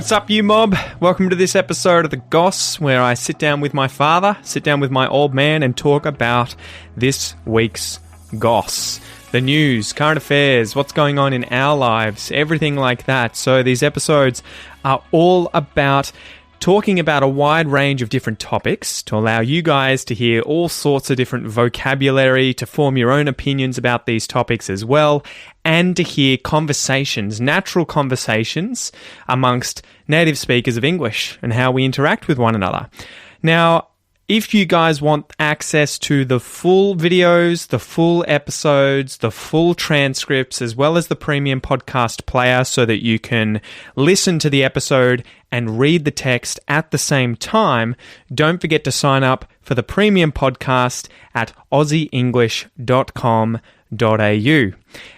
What's up, you mob? Welcome to this episode of the Goss, where I sit down with my father, sit down with my old man, and talk about this week's Goss. The news, current affairs, what's going on in our lives, everything like that. So these episodes are all about talking about a wide range of different topics to allow you guys to hear all sorts of different vocabulary, to form your own opinions about these topics as well, and to hear conversations, natural conversations amongst native speakers of English and how we interact with one another. Now, if you guys want access to the full videos, the full episodes, the full transcripts, as well as the premium podcast player so that you can listen to the episode and read the text at the same time, don't forget to sign up for the premium podcast at aussieenglish.com.au.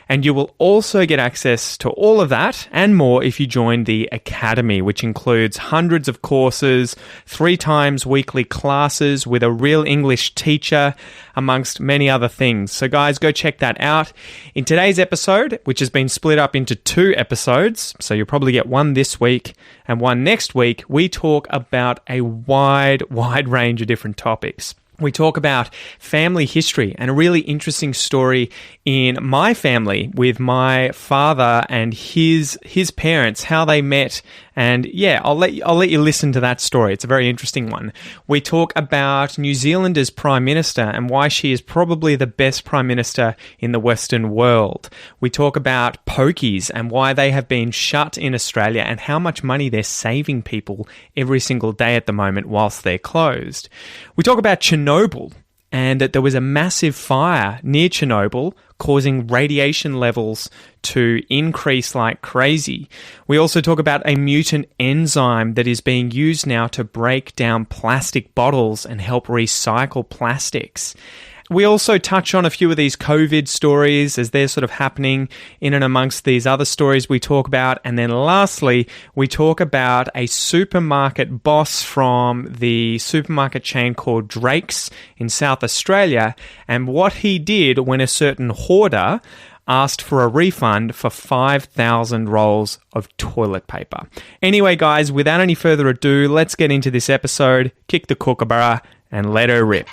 And you will also get access to all of that and more if you join the Academy, which includes hundreds of courses, 3 times weekly classes with a real English teacher, amongst many other things. So guys, go check that out. In today's episode, which has been split up into 2 episodes, so you'll probably get one this week and one next week, we talk about a wide range of different topics. We talk about family history and a really interesting story in my family with my father and his parents, how they met. And yeah, I'll let you listen to that story. It's a very interesting one. We talk about New Zealand's Prime Minister and why she is probably the best Prime Minister in the Western world. We talk about Pokies and why they have been shut in Australia and how much money they're saving people every single day at the moment whilst they're closed. We talk about Chernobyl and that there was a massive fire near Chernobyl causing radiation levels to increase like crazy. We also talk about a mutant enzyme that is being used now to break down plastic bottles and help recycle plastics. We also touch on a few of these COVID stories as they're sort of happening in and amongst these other stories we talk about. And then lastly, we talk about a supermarket boss from the supermarket chain called Drake's in South Australia and what he did when a certain hoarder asked for a refund for 5,000 rolls of toilet paper. Anyway, guys, without any further ado, let's get into this episode, kick the kookaburra, and let her rip.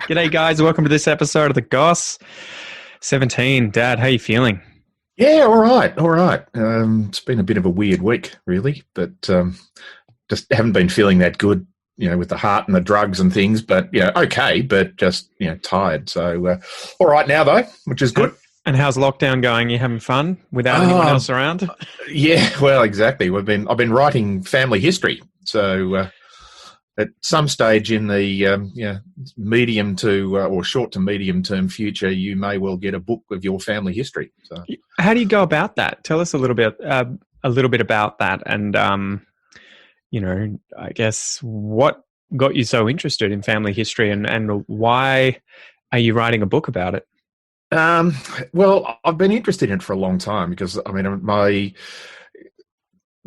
G'day, guys. Welcome to this episode of the Goss. 17. Dad, how you feeling? Yeah, all right. It's been a bit of a weird week, really, but just haven't been feeling that good, with the heart and the drugs and things, but, okay, but just, tired. So, all right now, though, which is good. And how's lockdown going? You having fun without anyone else around? Yeah, well, exactly. I've been writing family history, so at some stage in the medium to or short to medium term future, you may well get a book of your family history. So, how do you go about that? Tell us a little bit about that, and I guess what got you so interested in family history, and why are you writing a book about it? Well, I've been interested in it for a long time because my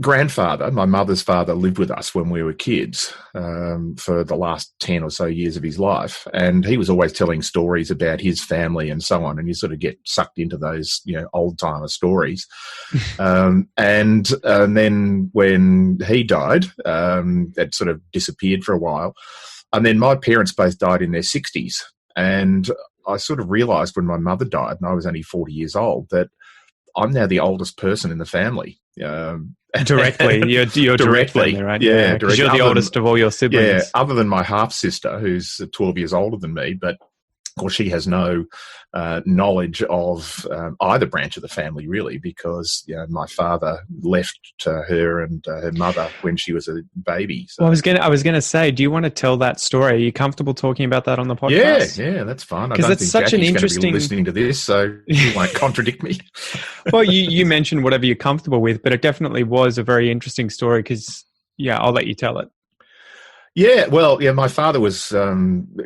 grandfather, my mother's father, lived with us when we were kids for the last 10 or so years of his life. And he was always telling stories about his family and so on. And you sort of get sucked into those, old-timer stories. And then when he died, that sort of disappeared for a while. And then my parents both died in their 60s. And I sort of realised when my mother died, and I was only 40 years old, that I'm now the oldest person in the family. Directly, you're directly, right? Yeah, because you're the oldest of all your siblings. Yeah, other than my half sister, who's 12 years older than me, but of course she has no knowledge of either branch of the family really, because my father left her and her mother when she was a baby. So. Well, I was gonna say, do you want to tell that story? Are you comfortable talking about that on the podcast? Yeah, that's fine. Because it's such an interesting. Be listening to this, so you won't contradict me. Well, you mentioned whatever you're comfortable with, but it definitely was a very interesting story. Because I'll let you tell it. Yeah, well, my father was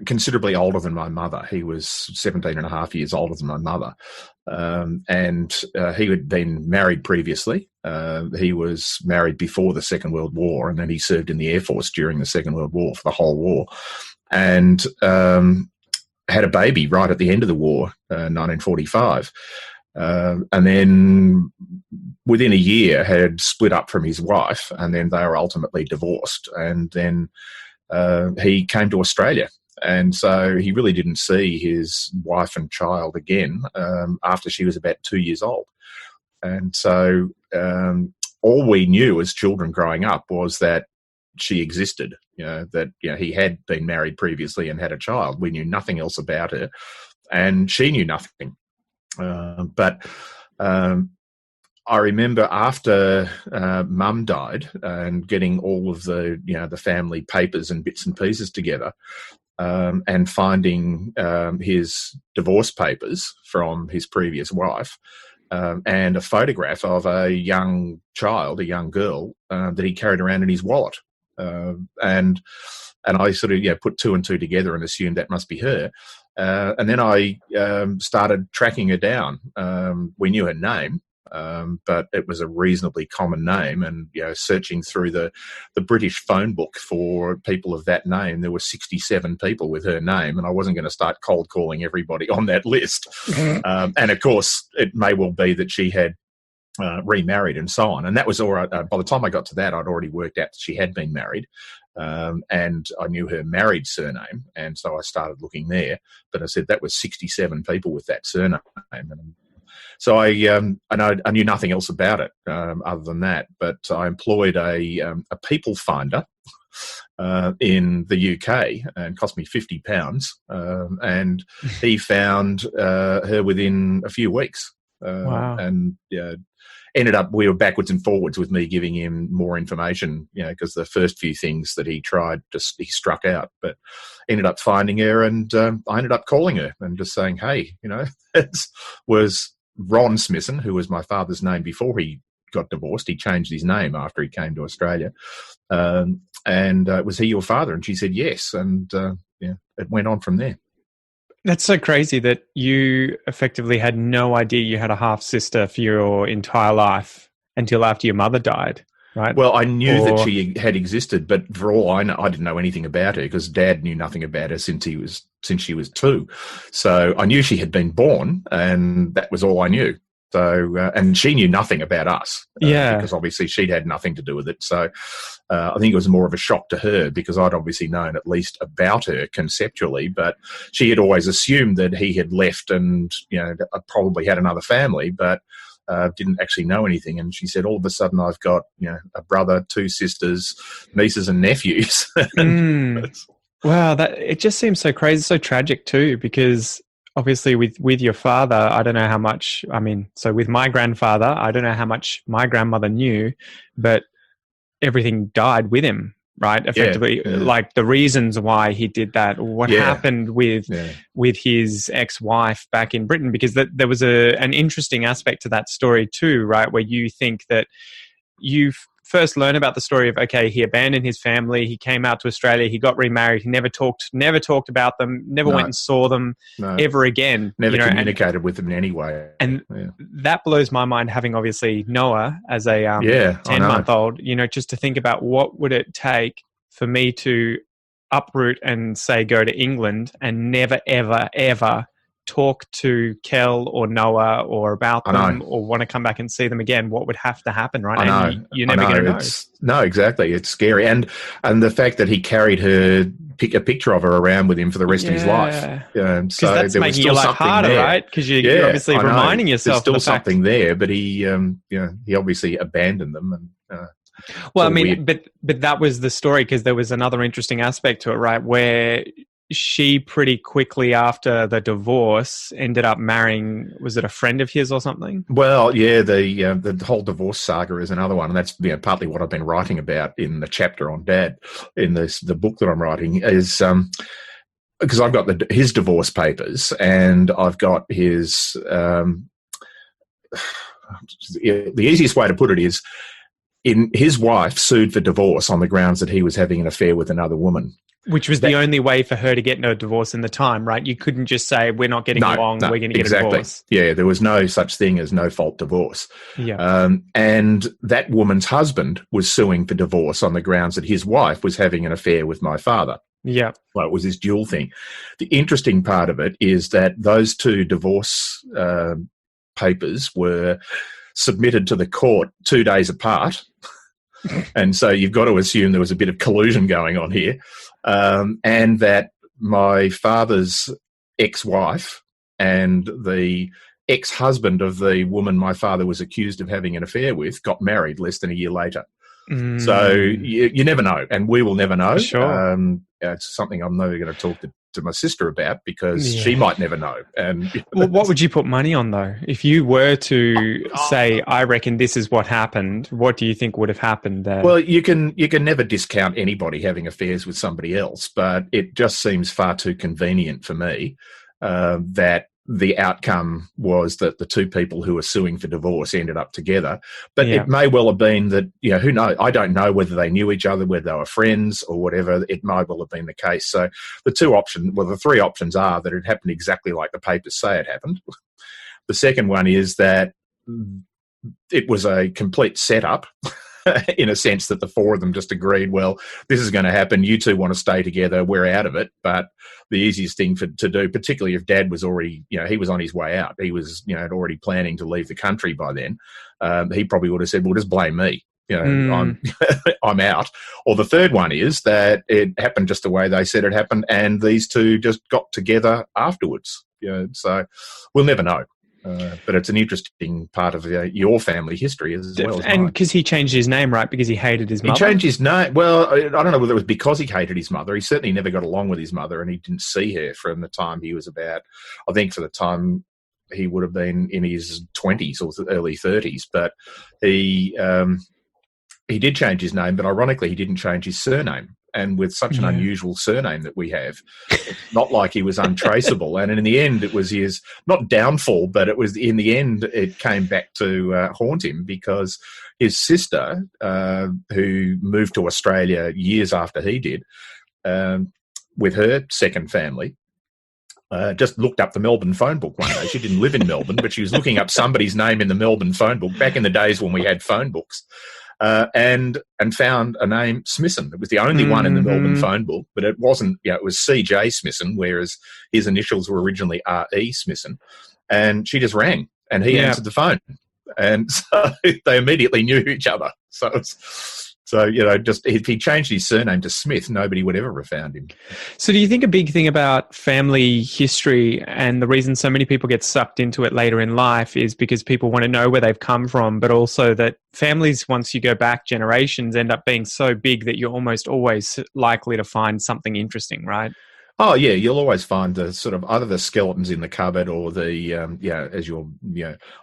considerably older than my mother. He was 17 and a half years older than my mother. And he had been married previously. He was married before the Second World War, and then he served in the Air Force during the Second World War for the whole war. And had a baby right at the end of the war, 1945. And then within a year had split up from his wife, and then they were ultimately divorced. And then he came to Australia. And so he really didn't see his wife and child again after she was about 2 years old. And so all we knew as children growing up was that she existed, that he had been married previously and had a child. We knew nothing else about her, and she knew nothing. But I remember after Mum died and getting all of the family papers and bits and pieces together, and finding his divorce papers from his previous wife, and a photograph of a young child, a young girl, that he carried around in his wallet. And I sort of put two and two together and assumed that must be her. And then I started tracking her down. We knew her name, but it was a reasonably common name. And searching through the British phone book for people of that name, there were 67 people with her name, and I wasn't going to start cold calling everybody on that list. And of course, it may well be that she had remarried and so on. And that was all right. By the time I got to that, I'd already worked out that she had been married. And I knew her married surname, and so I started looking there. But I said that was 67 people with that surname, and so I knew nothing else about it other than that. But I employed a people finder in the UK, and cost me £50, and he found her within a few weeks. Wow. And ended up, we were backwards and forwards with me giving him more information, because the first few things that he tried, he struck out, but ended up finding her, and I ended up calling her and just saying, hey, it was Ron Smisson, who was my father's name before he got divorced. He changed his name after he came to Australia. And was he your father? And she said yes. And it went on from there. That's so crazy that you effectively had no idea you had a half-sister for your entire life until after your mother died, right? Well, I knew that she had existed, but for all I know, I didn't know anything about her because Dad knew nothing about her since she was 2. So I knew she had been born, and that was all I knew. So, and she knew nothing about us, because obviously she'd had nothing to do with it. So I think it was more of a shock to her because I'd obviously known at least about her conceptually, but she had always assumed that he had left and, probably had another family, but didn't actually know anything. And she said, all of a sudden I've got, a brother, 2 sisters, nieces and nephews. Wow, it just seems so crazy, so tragic too, because obviously with your father, I don't know how much, so with my grandfather, I don't know how much my grandmother knew, but everything died with him, right? Effectively, like the reasons why he did that, what happened with his ex-wife back in Britain, because there was an interesting aspect to that story too, right? Where you think that you first learn about the story of, okay, he abandoned his family, he came out to Australia, he got remarried, he never talked about them, never went and saw them ever again. Never communicated with them in any way. And that blows my mind, having obviously Noah as a 10-month-old, just to think about what would it take for me to uproot and say go to England and never, ever, ever talk to Kel or Noah or about them or want to come back and see them again. What would have to happen, right? And you're never going to know. No, exactly. It's scary. And the fact that he carried a picture of her around with him for the rest of his life. Because that's making your life harder, there. Right? Because you're obviously reminding yourself there's still something there, but he obviously abandoned them. And well, but that was the story, because there was another interesting aspect to it, right? Where she pretty quickly after the divorce ended up marrying, was it a friend of his or something? Well, the whole divorce saga is another one, and that's partly what I've been writing about in the chapter on Dad in the book that I'm writing, is because I've got his divorce papers and I've got his the easiest way to put it is his wife sued for divorce on the grounds that he was having an affair with another woman. Which was the only way for her to get no divorce in the time, right? You couldn't just say, we're not getting along, we're going to get a divorce. Yeah, there was no such thing as no-fault divorce. Yeah. And that woman's husband was suing for divorce on the grounds that his wife was having an affair with my father. Yeah. Well, it was this dual thing. The interesting part of it is that those two divorce papers were submitted to the court 2 days apart. And so you've got to assume there was a bit of collusion going on here. And that my father's ex-wife and the ex-husband of the woman my father was accused of having an affair with got married less than a year later. So you never know, and we will never know. Sure. It's something I'm never going to talk to my sister about because she might never know. And well, what would you put money on, though? If you were to say, I reckon this is what happened, what do you think would have happened there? Well, you can never discount anybody having affairs with somebody else, but it just seems far too convenient for me that the outcome was that the two people who were suing for divorce ended up together. But it may well have been that, who knows? I don't know whether they knew each other, whether they were friends or whatever. It might well have been the case. So the three options are that it happened exactly like the papers say it happened. The second one is that it was a complete setup in a sense that the four of them just agreed, well, this is going to happen. You two want to stay together. We're out of it. But the easiest thing to do, particularly if Dad was already, he was on his way out. He was, already planning to leave the country by then. He probably would have said, well, just blame me. I'm out. Or the third one is that it happened just the way they said it happened, and these two just got together afterwards. So we'll never know. But it's an interesting part of your family history as well as and mine. because he changed his name, right? Because he hated his mother? He changed his name. Well, I don't know whether it was because he hated his mother. He certainly never got along with his mother, and he didn't see her from the time he was about, I think for the time he would have been in his 20s or early 30s. But he did change his name, but ironically he didn't change his surname. And with such an unusual surname that we have, it's not like he was untraceable. And in the end, it was his, not downfall, but it was in the end, it came back to haunt him because his sister, who moved to Australia years after he did, with her second family, just looked up the Melbourne phone book one day. She didn't live in Melbourne, but she was looking up somebody's name in the Melbourne phone book back in the days when we had phone books. And found a name, Smisson. It was the only one in the Melbourne phone book, but it wasn't, it was C.J. Smisson, whereas his initials were originally R.E. Smisson. And she just rang, and he answered the phone. And so they immediately knew each other. So just if he changed his surname to Smith, nobody would ever have found him. So do you think a big thing about family history and the reason so many people get sucked into it later in life is because people want to know where they've come from, but also that families, once you go back generations, end up being so big that you're almost always likely to find something interesting, right? Oh yeah, you'll always find the sort of either the skeletons in the cupboard or the as your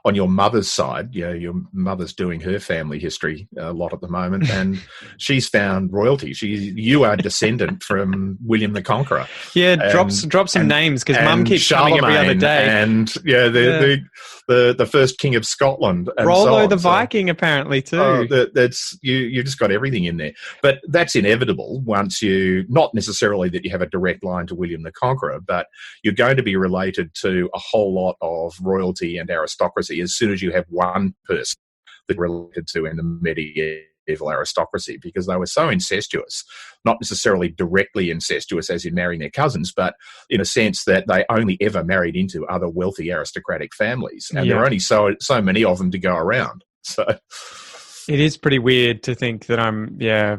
on your mother's side, your mother's doing her family history a lot at the moment, and she's found royalty. You are descendant from William the Conqueror. Yeah, drop some names because Mum keeps coming every other day. And the first king of Scotland, and Rollo so the Viking apparently too. That's you just got everything in there, but that's inevitable once you not necessarily that you have a direct line to William the Conqueror, but you're going to be related to a whole lot of royalty and aristocracy as soon as you have one person that you're related to in the medieval aristocracy, because they were so incestuous, not necessarily directly incestuous as in marrying their cousins, but in a sense that they only ever married into other wealthy aristocratic families, and there are only so many of them to go around. So it is pretty weird to think that I'm,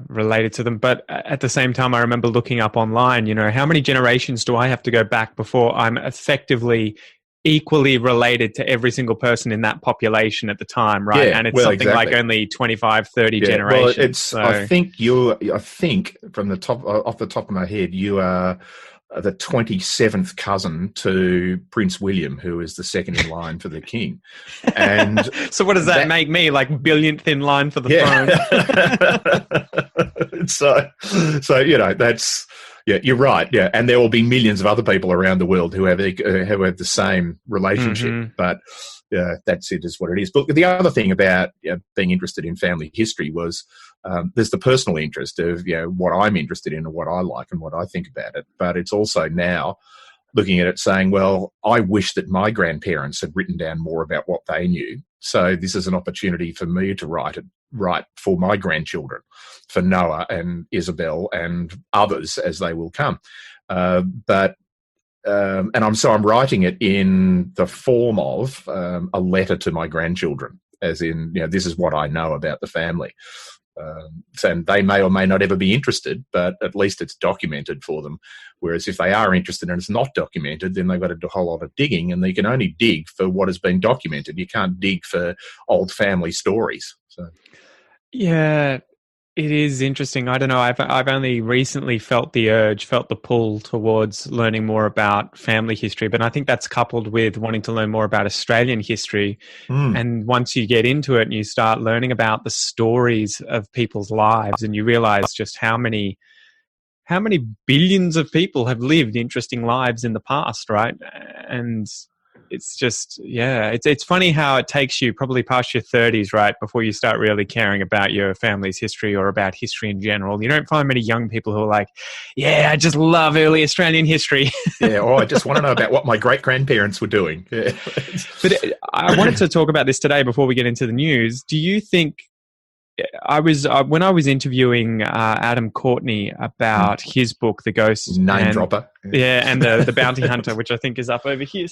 related to them. But at the same time, I remember looking up online, how many generations do I have to go back before I'm effectively equally related to every single person in that population at the time, right? Yeah, and it's something like only 25, 30 generations. Well, I think from the top, off the top of my head, you are the 27th cousin to Prince William, who is the second in line for the king. And so what does that make me, like billionth in line for the throne? So that's, you're right. Yeah. And there will be millions of other people around the world who have the same relationship, but that's it, is what it is. But the other thing about being interested in family history was there's the personal interest of what I'm interested in and what I like and what I think about it. But it's also now looking at it saying, well, I wish that my grandparents had written down more about what they knew, So this is an opportunity for me to write for my grandchildren, for Noah and Isabel and others as they will come. And I'm writing it in the form of a letter to my grandchildren, as in, this is what I know about the family. And they may or may not ever be interested, but at least it's documented for them. Whereas if they are interested and it's not documented, then they've got to do a whole lot of digging, and they can only dig for what has been documented. You can't dig for old family stories. So. Yeah, it is interesting. I don't know. I've only recently felt the pull towards learning more about family history, but I think that's coupled with wanting to learn more about Australian history. And once you get into it and you start learning about the stories of people's lives, and you realize just how many billions of people have lived interesting lives in the past, right? And it's just, it's funny how it takes you probably past your 30s, right, before you start really caring about your family's history or about history in general. You don't find many young people who are like, I just love early Australian history. I just want to know about what my great-grandparents were doing. Yeah. But I wanted to talk about this today before we get into the news. Do you think, when I was interviewing Adam Courtney about his book, The Ghost, Dropper, and the Bounty Hunter, which I think is up over here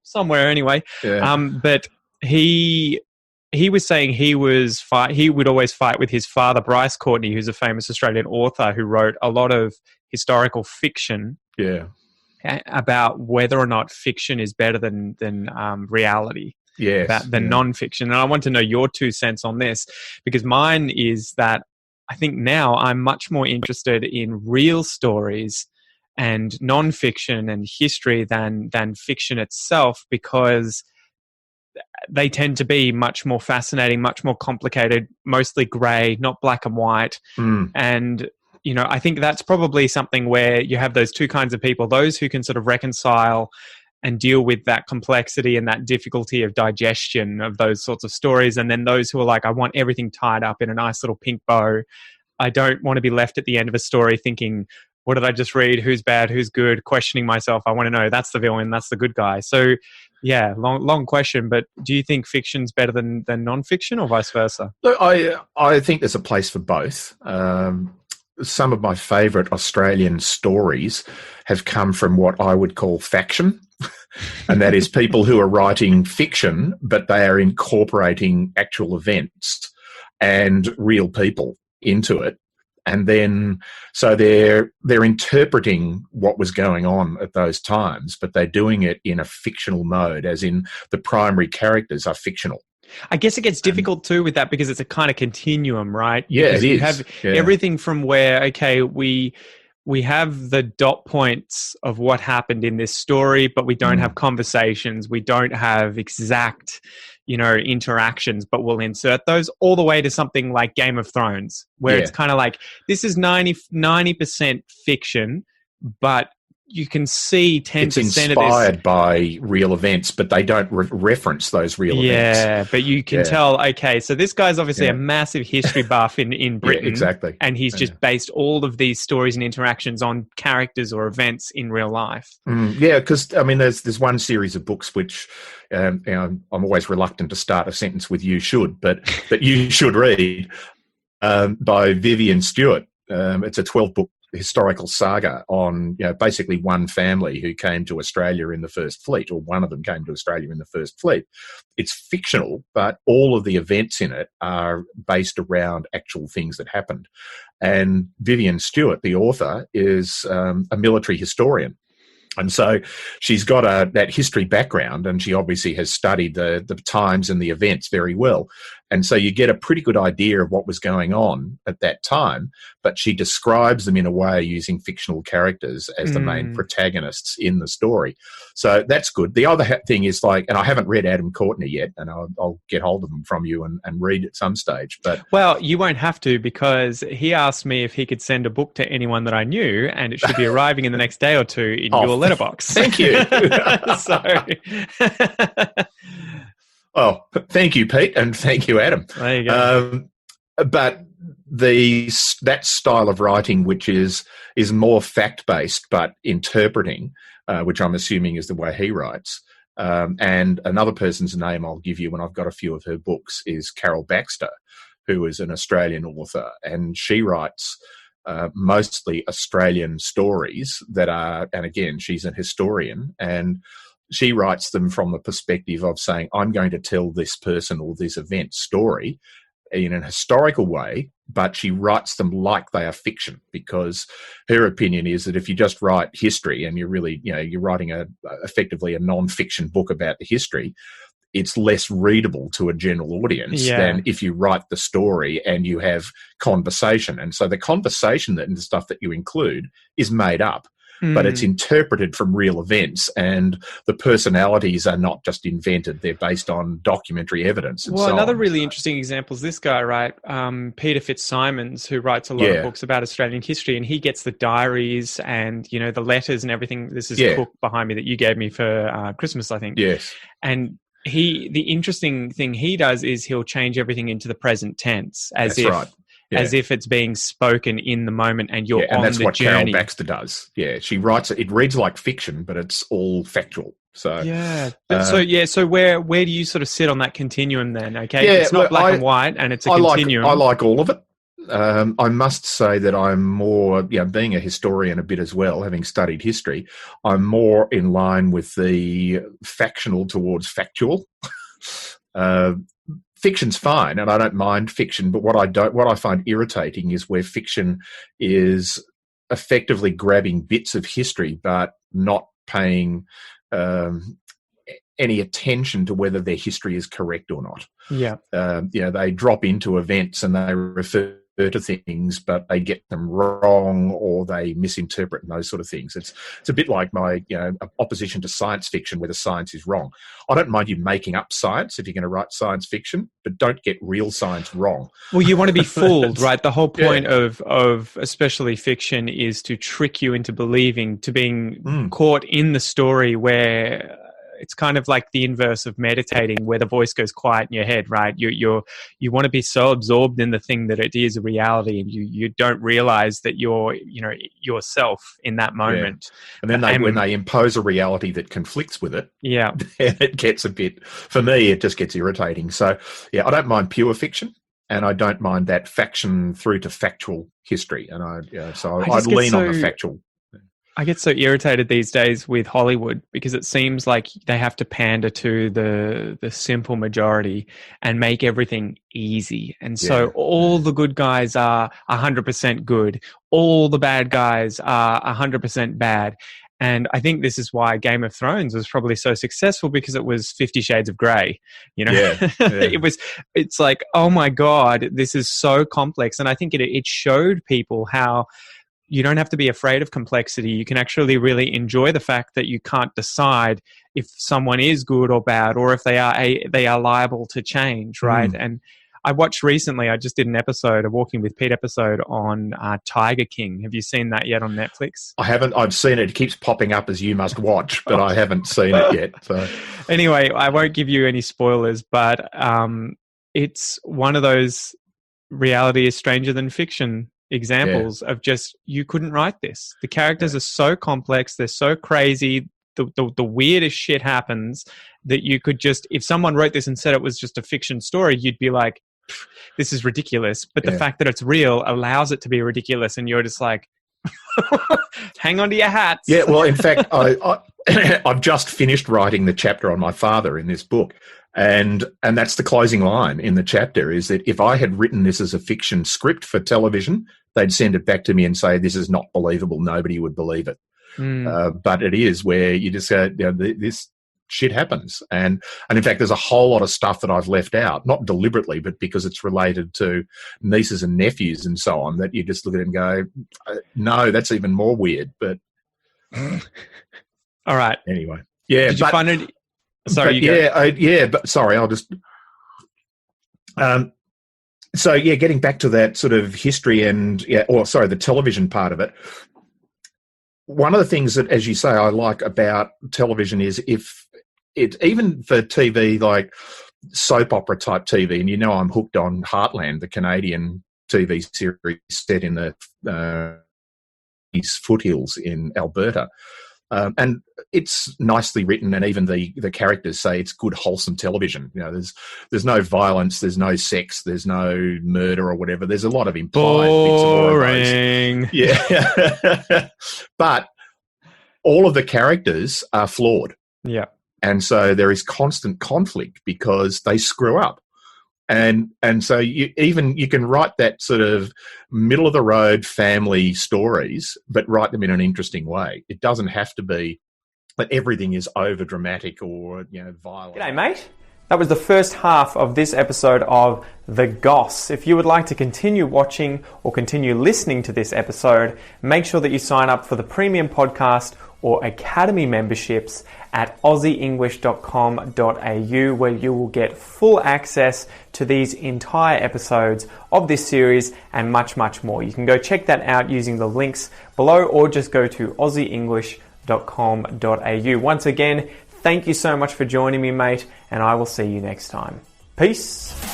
somewhere anyway. Yeah. But he was saying he would always fight with his father, Bryce Courtney, who's a famous Australian author who wrote a lot of historical fiction. Yeah. About whether or not fiction is better than reality. Yes, than non-fiction. And I want to know your 2 cents on this, because mine is that I think now I'm much more interested in real stories and non-fiction and history than fiction itself, because they tend to be much more fascinating, much more complicated, mostly grey, not black and white. And I think that's probably something where you have those 2 kinds of people, those who can sort of reconcile and deal with that complexity and that difficulty of digestion of those sorts of stories. And then those who are like, I want everything tied up in a nice little pink bow. I don't want to be left at the end of a story thinking, what did I just read? Who's bad? Who's good? Questioning myself. I want to know, that's the villain, that's the good guy. So long question, but do you think fiction's better than non-fiction, or vice versa? Look, I think there's a place for both. Some of my favourite Australian stories have come from what I would call faction. And that is people who are writing fiction, but they are incorporating actual events and real people into it. And then, so they're interpreting what was going on at those times, but they're doing it in a fictional mode, as in the primary characters are fictional. I guess it gets difficult too with that, because it's a kind of continuum, right? Yeah, because it is. You have everything from where, we have the dot points of what happened in this story, but we don't have conversations. We don't have exact, interactions, but we'll insert those, all the way to something like Game of Thrones, where it's kind of like, this is 90% fiction, but you can see 10% it's inspired by real events, but they don't reference those real events. Yeah, but you can tell, okay, so this guy's obviously a massive history buff in Britain. Exactly. And he's just based all of these stories and interactions on characters or events in real life. Because, there's one series of books which I'm always reluctant to start a sentence with "you should," but you should read, by Vivian Stewart. It's a 12-book historical saga on basically one family who came to Australia in the First Fleet, or one of them came to Australia in the First Fleet. It's fictional, but all of the events in it are based around actual things that happened. And Vivian Stewart, the author, is a military historian. And so she's got that history background, and she obviously has studied the times and the events very well. And so you get a pretty good idea of what was going on at that time, but she describes them in a way using fictional characters as the main protagonists in the story. So that's good. The other thing is, and I haven't read Adam Courtney yet, and I'll get hold of them from you and read at some stage. But well, you won't have to, because he asked me if he could send a book to anyone that I knew, and it should be arriving in the next day or two in your letterbox. Thank you. Oh, thank you, Pete, and thank you, Adam. There you go. But that style of writing, which is more fact-based but interpreting, which I'm assuming is the way he writes, And another person's name I'll give you when I've got a few of her books is Carol Baxter, who is an Australian author, and she writes mostly Australian stories that are, and again, she's a historian, and she writes them from the perspective of saying, I'm going to tell this person or this event story in an historical way, but she writes them like they are fiction, because her opinion is that if you just write history and you're really, you're writing effectively a non-fiction book about the history, it's less readable to a general audience than if you write the story and you have conversation. And so the conversation and the stuff that you include is made up, but it's interpreted from real events, and the personalities are not just invented. They're based on documentary evidence. And another really interesting example is this guy, right? Peter Fitzsimons, who writes a lot of books about Australian history, and he gets the diaries and, the letters and everything. This is the book behind me that you gave me for Christmas, I think. Yes. And the interesting thing he does is he'll change everything into the present tense as if it's being spoken in the moment and you're on the journey. And that's what Carol Baxter does. Yeah, she writes it. It reads like fiction, but it's all factual. So so where do you sort of sit on that continuum then? Okay, it's not black and white, and it's a continuum. I like all of it. I must say that I'm more, being a historian a bit as well, having studied history, I'm more in line with the factional towards factual. Fiction's fine, and I don't mind fiction, but what I find irritating is where fiction is effectively grabbing bits of history but not paying any attention to whether their history is correct or not. Yeah. They drop into events and they refer to things, but they get them wrong or they misinterpret and those sort of things. It's a bit like my opposition to science fiction, where the science is wrong. I don't mind you making up science if you're going to write science fiction, but don't get real science wrong. Well, you want to be fooled, right? The whole point of especially fiction is to trick you into believing, to being caught in the story, where it's kind of like the inverse of meditating, where the voice goes quiet in your head, right? You want to be so absorbed in the thing that it is a reality, and you don't realize that you're yourself in that moment. Yeah. And then when they impose a reality that conflicts with it, it gets for me, it just gets irritating. So I don't mind pure fiction, and I don't mind that faction through to factual history. And I lean on the factual. I get so irritated these days with Hollywood, because it seems like they have to pander to the simple majority and make everything easy. And so all the good guys are 100% good. All the bad guys are 100% bad. And I think this is why Game of Thrones was probably so successful, because it was 50 Shades of Grey. It's like, oh my God, this is so complex. And I think it showed people how you don't have to be afraid of complexity. You can actually really enjoy the fact that you can't decide if someone is good or bad, or if they are liable to change, right? And I watched recently, I just did an episode, a Walking with Pete episode on Tiger King. Have you seen that yet on Netflix? I haven't. I've seen it. It keeps popping up as you must watch, but I haven't seen it yet. So anyway, I won't give you any spoilers, but it's one of those reality is stranger than fiction examples of just, you couldn't write this. The characters are so complex, they're so crazy, the weirdest shit happens that you could just, if someone wrote this and said it was just a fiction story, you'd be like, this is ridiculous. But the fact that it's real allows it to be ridiculous, and you're just like, hang on to your hats. Yeah, well, in fact, I've just finished writing the chapter on my father in this book. And that's the closing line in the chapter, is that if I had written this as a fiction script for television, they'd send it back to me and say, this is not believable. Nobody would believe it. But it is, where you just go, this shit happens. And in fact, there's a whole lot of stuff that I've left out, not deliberately, but because it's related to nieces and nephews and so on, that you just look at it and go, no, that's even more weird. But all right. Anyway. Yeah. Did you find it? Sorry, but sorry, I'll just. Getting back to that sort of history and the television part of it. One of the things that, as you say, I like about television is if it, even for TV, like soap opera type TV, and I'm hooked on Heartland, the Canadian TV series set in the foothills in Alberta. And it's nicely written, and even the characters say it's good, wholesome television. You know, there's no violence, there's no sex, there's no murder or whatever. There's a lot of implied bits of all of those. Yeah. But all of the characters are flawed. Yeah. And so there is constant conflict because they screw up. And so you can write that sort of middle of the road family stories, but write them in an interesting way. It doesn't have to be that everything is over dramatic or, you know, violent. G'day, mate. That was the first half of this episode of The Goss. If you would like to continue watching or continue listening to this episode, make sure that you sign up for the premium podcast or Academy memberships at aussieenglish.com.au, where you will get full access to these entire episodes of this series and much, much more. You can go check that out using the links below, or just go to aussieenglish.com.au. Once again, thank you so much for joining me, mate, and I will see you next time. Peace.